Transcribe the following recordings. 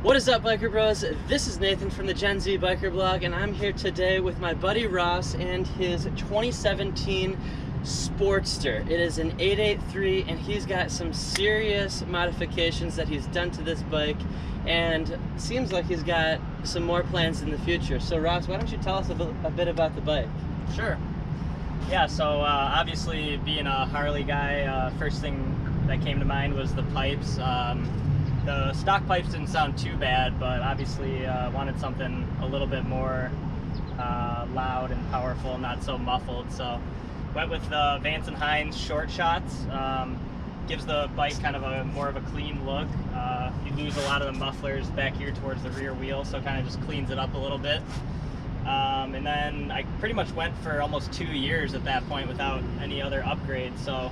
What is up, Biker Bros? This is Nathan from the Gen Z Biker Blog, and I'm here today with my buddy Ross and his 2017 Sportster. It is an 883, and he's got some serious modifications that he's done to this bike, and seems like he's got some more plans in the future. So Ross, why don't you tell us a bit about the bike? Sure. Yeah, so obviously being a Harley guy, first thing that came to mind was the pipes. The stock pipes didn't sound too bad, but obviously wanted something a little bit more loud and powerful, not so muffled. So went with the VANCE and HINES Shortshots. Gives the bike kind of more of a clean look. You lose a lot of the mufflers back here towards the rear wheel, so it kind of just cleans it up a little bit. And then I pretty much went for almost 2 years at that point without any other upgrades. So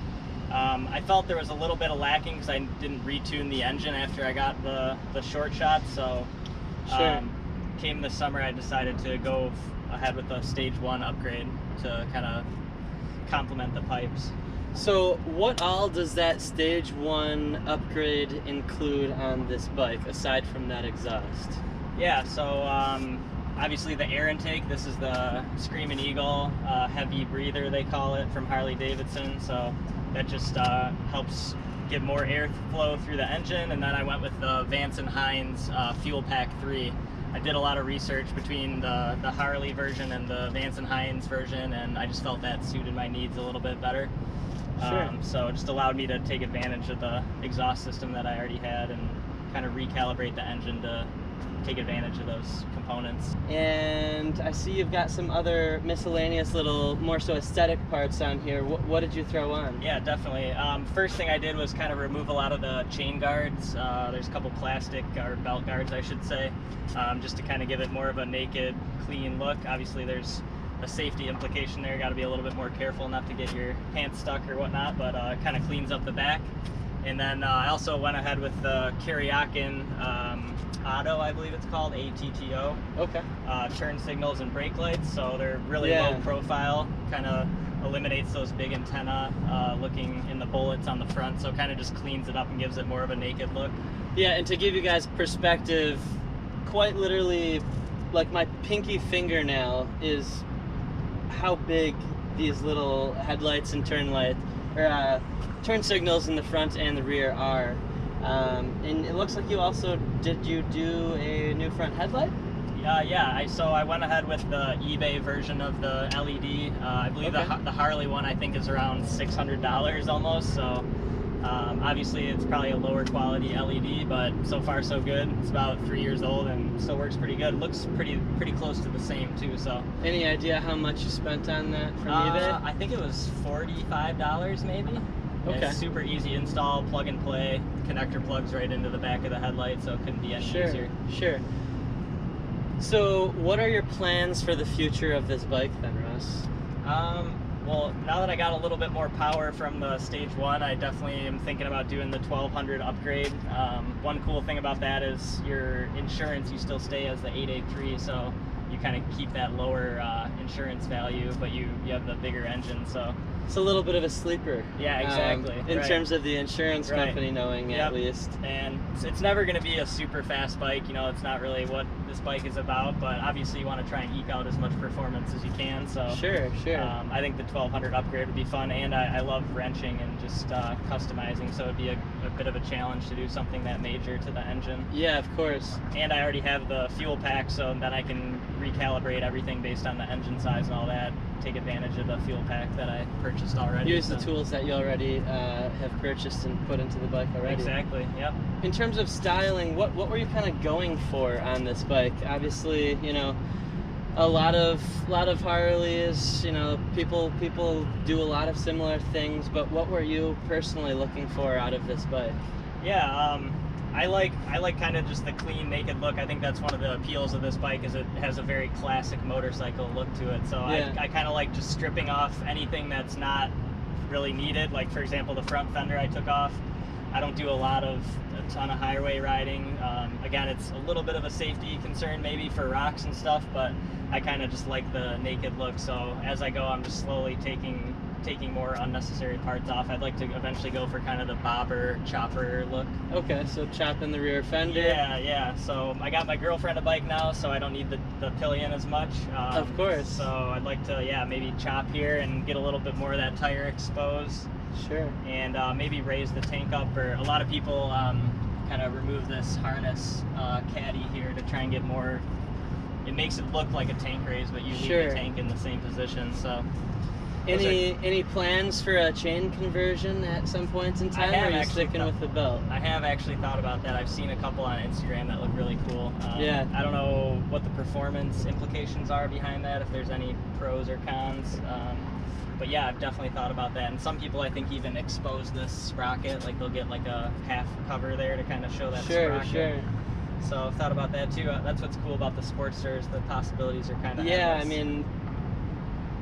I felt there was a little bit of lacking because I didn't retune the engine after I got the short shot. So came this summer, I decided to go ahead with the stage 1 upgrade to kind of complement the pipes. So what all does that stage 1 upgrade include on this bike aside from that exhaust? Yeah, so obviously the air intake. This is the Screaming Eagle heavy breather, they call it, from Harley-Davidson. So that just helps get more airflow through the engine. And then I went with the VANCE and HINES Fuel Pack 3. I did a lot of research between the Harley version and the VANCE and HINES version, and I just felt that suited my needs a little bit better. Sure. So it just allowed me to take advantage of the exhaust system that I already had and kind of recalibrate the engine to take advantage of those components. And I see you've got some other miscellaneous little, more so aesthetic parts on here. What did you throw on? Yeah, definitely. First thing I did was kind of remove a lot of the chain guards. There's a couple plastic or belt guards, I should say, just to kind of give it more of a naked, clean look. Obviously there's a safety implication there. Got to be a little bit more careful not to get your pants stuck or whatnot, but it kind of cleans up the back. And then I also went ahead with the KURYAKYN Auto, I believe it's called, ATTO. Okay. Turn signals and brake lights, so they're really low profile, kind of eliminates those big antenna looking in the bullets on the front, so kind of just cleans it up and gives it more of a naked look. Yeah, and to give you guys perspective, quite literally, like my pinky fingernail is how big these little headlights and turn signals in the front and the rear are. And it looks like did you do a new front headlight? Yeah, so I went ahead with the eBay version of the LED. I believe the Harley one, I think, is around $600 almost, so obviously it's probably a lower quality LED, but so far so good. It's about 3 years old and still works pretty good. Looks pretty close to the same too. So any idea how much you spent on that from eBay? I think it was $45 maybe. Okay. It's super easy install, plug and play. Connector plugs right into the back of the headlight, so it couldn't be any easier. Sure. So what are your plans for the future of this bike then, Russ? Well, now that I got a little bit more power from the stage 1, I definitely am thinking about doing the 1200 upgrade. One cool thing about that is your insurance, you still stay as the 883, so you kind of keep that lower insurance value, but you have the bigger engine, so it's a little bit of a sleeper. Yeah, exactly. In terms of the insurance company knowing, at least. And it's never going to be a super fast bike, you know, it's not really what this bike is about, but obviously you want to try and eke out as much performance as you can, so Sure. I think the 1200 upgrade would be fun, and I love wrenching and just customizing, so it'd be a bit of a challenge to do something that major to the engine. Yeah, of course. And I already have the fuel pack, so then I can recalibrate everything based on the engine size and all that, take advantage of the fuel pack that I purchased already. Use the tools that you already have purchased and put into the bike already. Exactly, yep. In terms of styling, what were you kind of going for on this bike? Obviously, you know, a lot of Harleys, you know, people do a lot of similar things, but what were you personally looking for out of this bike? Yeah, I like kind of just the clean, naked look. I think that's one of the appeals of this bike, is it has a very classic motorcycle look to it. So I kind of like just stripping off anything that's not really needed. Like, for example, the front fender I took off. I don't do a ton of highway riding. Again, it's a little bit of a safety concern maybe for rocks and stuff, but I kind of just like the naked look. So as I go, I'm just slowly taking taking more unnecessary parts off. I'd like to eventually go for kind of the bobber chopper look. Okay, so chopping the rear fender. Yeah. So I got my girlfriend a bike now, so I don't need the pillion as much. Of course. So I'd like to, maybe chop here and get a little bit more of that tire exposed. Sure. And maybe raise the tank up. Or a lot of people kind of remove this harness caddy here to try and get more. It makes it look like a tank raise, but you leave the tank in the same position. So. Any plans for a chain conversion at some point in time, or are you sticking with the belt? I have actually thought about that. I've seen a couple on Instagram that look really cool. Yeah. I don't know what the performance implications are behind that, if there's any pros or cons. But yeah, I've definitely thought about that. And some people, I think, even expose this sprocket. Like, they'll get like a half cover there to kind of show that sprocket. Sure. So I've thought about that too. That's what's cool about the Sportsters. The possibilities are kind of endless. endless.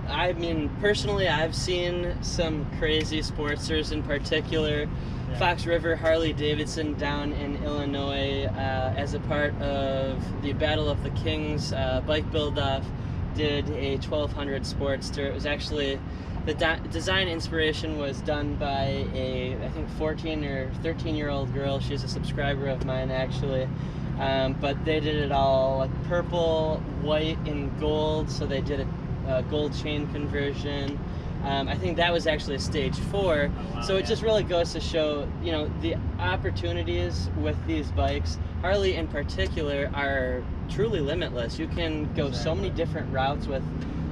I mean, personally, I've seen some crazy Sportsters, in particular. Yeah. Fox River Harley-Davidson down in Illinois, as a part of the Battle of the Kings bike build-off, did a 1200 Sportster. It was actually, the design inspiration was done by I think 14 or 13-year-old girl. She's a subscriber of mine, actually. But they did it all like purple, white, and gold, so they did a gold chain conversion. I think that was actually a stage 4. Oh, wow, so it just really goes to show, the opportunities with these bikes, Harley in particular, are truly limitless. You can go so many different routes with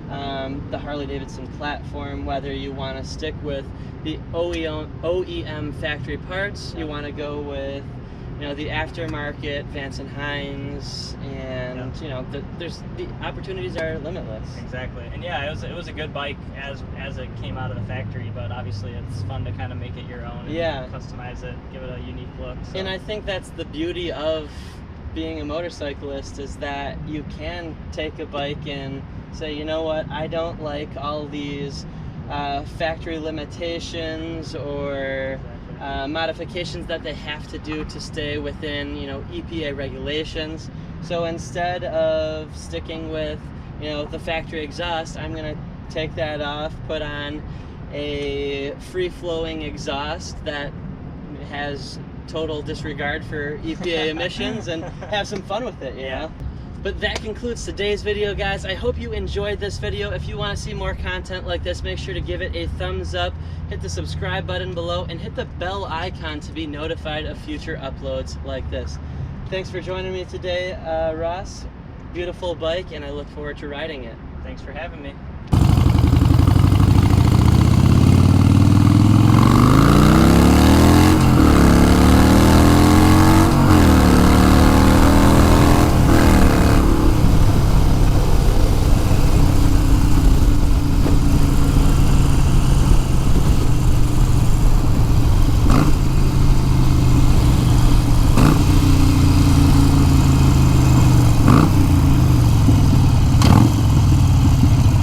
the Harley-Davidson platform, whether you want to stick with the OEM factory parts, you want to go with the aftermarket VANCE and HINES, and there's the opportunities are limitless. Exactly. And yeah, it was a good bike as it came out of the factory, but obviously it's fun to kind of make it your own and customize it, give it a unique look. So. And I think that's the beauty of being a motorcyclist, is that you can take a bike and say, you know what, I don't like all these factory limitations or modifications that they have to do to stay within EPA regulations. So instead of sticking with the factory exhaust, I'm gonna take that off, put on a free-flowing exhaust that has total disregard for EPA emissions, and have some fun with it, you know? But that concludes today's video, guys. I hope you enjoyed this video. If you want to see more content like this, make sure to give it a thumbs up, hit the subscribe button below, and hit the bell icon to be notified of future uploads like this. Thanks for joining me today, Ross. Beautiful bike, and I look forward to riding it. Thanks for having me.